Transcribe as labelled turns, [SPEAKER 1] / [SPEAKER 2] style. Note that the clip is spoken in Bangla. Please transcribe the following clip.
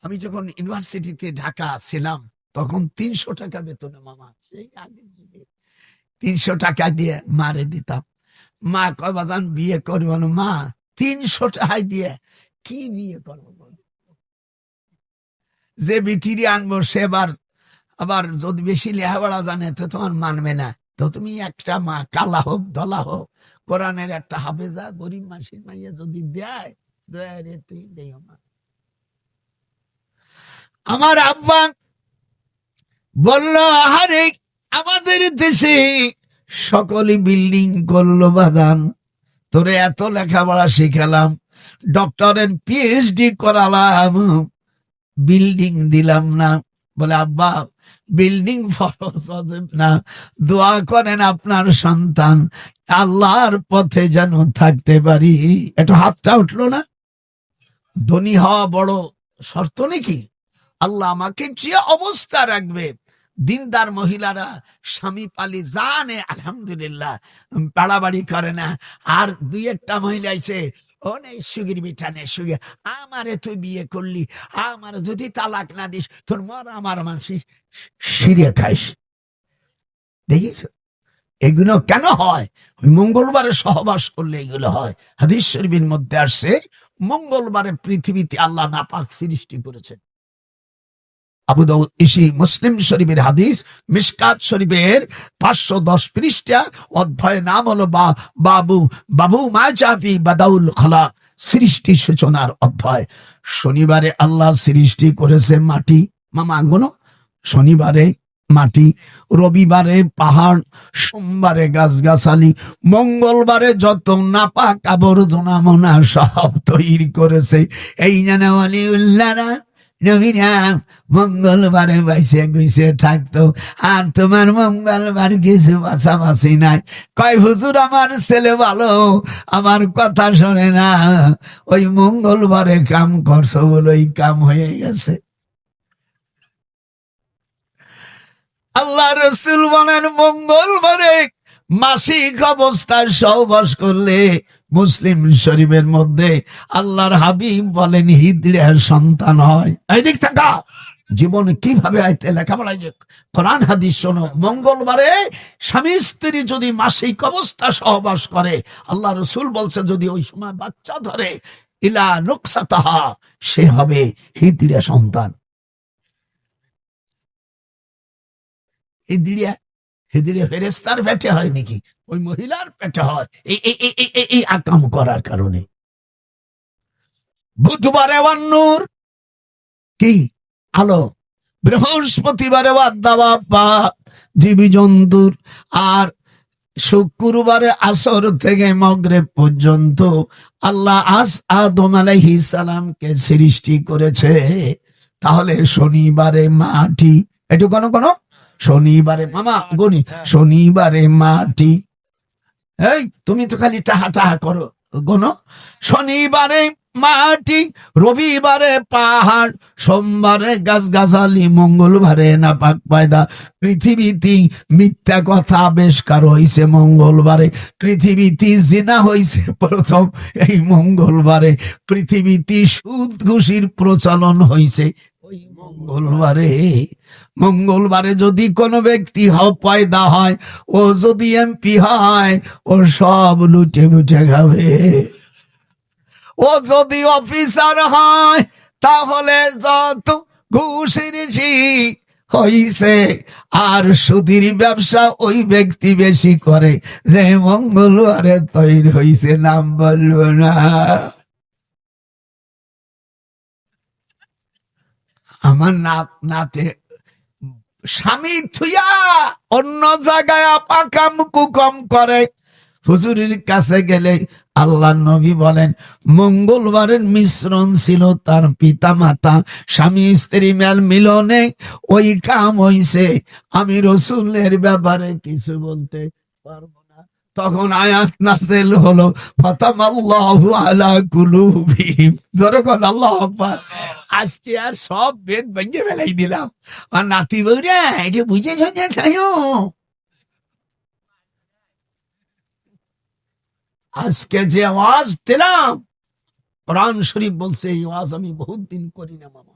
[SPEAKER 1] আমি যখন ইউনিভার্সিটিতে ঢাকা ছিলাম তখন 300 টাকা বেতনে মামা, সেই আগের যুগে 300 টাকা দিয়ে মারে দিতাম। মা কয় বাজান বিয়ে করবো না। মা 300 টাকা দিয়ে কি বিয়ে করবো? যে বিটিরি আনবো সেবার আবার যদি বেশি লেখাপড়া জানে তো তোমার মানবে না। তো তুমি একটা মা, কালা হোক ধলা হোক, কোরআনের একটা হাফেজা গরিব মাসির মাইয়া যদি দেয়, দয়া রে তুই দেও না। আমার আব্বা বলল, আরে আমাদের দেশে সকলে বিল্ডিং করলো বাজান, তোরে এত লেখাপড়া শিখালাম, ডক্টরের পিএইচডি করালাম, বিল্ডিং দিলাম না। বলে আব্বা বিল্ডিং ফরজ না, দোয়া করেন আপনার সন্তান আল্লাহর পথে যেন থাকতে পারি। একটু হাতটা উঠলো না? ধনী হওয়া বড় শর্ত নাকি? আল্লাহ আমাকে যে অবস্থা রাখবে, দিনদার মহিলারা স্বামী পালি জানে আলহামদুলিল্লাহ, বাড়াবাড়ি করে না। আর দুই একটা মহিলা আছে অনেক সুগির বিঠানে সুগে, আমারে তুই বিয়ে করলি, আমার যদি তালাক না দিস তোর মর আমার মানসিক সিরিয়া খাইস। দেখিস এগুলো কেন হয়? ওই মঙ্গলবারে সহবাস করলে এগুলো হয়। হাদিস শরীফের মধ্যে আসছে মঙ্গলবারে পৃথিবীতে আল্লাহ নাপাক সৃষ্টি করেছেন। আবু দাউদ ইসি মুসলিম শরীফের হাদিস, মিশকাত শরীফের 510 পৃষ্ঠা, অধ্যায় নাম হলো বাবু মা জাফি বাদাউল খলাক, সৃষ্টি সূচনার অধ্যায়। শনিবারে আল্লাহ সৃষ্টি করেছে মাটি, মামা আঙ্গুনো, শনিবারে মাটি, রবিবারে পাহাড়, সোমবারে গাছগাছালি, মঙ্গলবারে যত নাপাক আবর্জনা মোনা সব তৈরি করেছে। এই জানা ওয়ালিউল্লাহরা নবীরা মঙ্গলবারে বাইসে গুইসে থাকতো, আর তোমার মঙ্গলবার কিছু বাছাবাছি নাই। কয় হুজুর আমার ছেলে ভালো, আমার কথা শোনে না, ওই মঙ্গলবারে কাম করছো বলে ওই কাম হয়ে গেছে। আল্লাহ রসুল বলেন মঙ্গলবারে মাসিক অবস্থায় সহবাস করলে মুসলিম শরীফের মধ্যে আল্লাহর হাবিব বলেন হিজড়ার সন্তান হয়। এই দিক থাকা জীবনে কিভাবে আইতে লেখাপড়ায় যে কোরআন হাদিস শোনো। মঙ্গলবারে স্বামী স্ত্রী যদি মাসিক অবস্থা সহবাস করে, আল্লাহ রসুল বলছে যদি ওই সময় বাচ্চা ধরে, ইলা নুকসাতাহা, সে হবে হিজড়া সন্তান। হিজড়া ফেরেশতার পেটে হয় নাকি? ওই মহিলার পেটে হয় এই আকাম করার কারণে। বুধবারে নূর কি আলো, বৃহস্পতিবারে বাবা জীবী জন্তুর, আর শুক্রবারে আসর থেকে মগরিব পর্যন্ত আল্লাহ আদম আলাইহিস সালামকে সৃষ্টি করেছে। তাহলে শনিবারে মাটি, একটু কোন শনিবারে মামা গনি, শনিবারে মাটি, এই তুমি তো খালি টাহা টাহা করো গনো। শনিবারে মাটি, রবিবারে পাহাড়, সোমবারে গাছগাছালি, মঙ্গলবারে নাপাক পয়দা। পৃথিবীতে মিথ্যা কথা আবিষ্কার হয়েছে মঙ্গলবারে, পৃথিবীতে জিনা হয়েছে প্রথম এই মঙ্গলবারে, পৃথিবীতে সুদ ঘুষির প্রচলন হয়েছে ওই মঙ্গলবারে। মঙ্গলবারে যদি কোনো ব্যক্তি পয়দা হয়, ও যদি এমপি হয়, ও সব লুটে মুটে খাবে। ও যদি অফিসার হয়, তাহলে যত ঘুষের হইছে আর সুদীর ব্যবসা ওই ব্যক্তি বেশি করে যে মঙ্গলবারে তৈরি হইছে, নাম বলবো না। আমার নাতে স্বামী থুয়া অন্য জায়গায় পাকাম কুকম করে, হুজুরের কাছে গেলে আল্লাহ নবী বলেন মঙ্গলবারের মিশ্রণ ছিল তার পিতা মাতা, স্বামী স্ত্রী মেল মিলনে ওই কাম হইছে, আমি রসুলের ব্যাপারে কিছু বলতে পারবো না। তখন আয়াত নাযিল হলো ফাতামাল্লাহু আলা কুলুবিহিম, যখন আল্লাহু আকবার। আজকে আর সব বেদ ভেঙে ফেলাই দিলাম। আর নাতি বউরা এটা বুঝে শুনে খাইও। আজকে যে আওয়াজ দিলাম, কোরআন শরীফ বলছে এই আওয়াজ আমি বহুত দিন করি না মামা।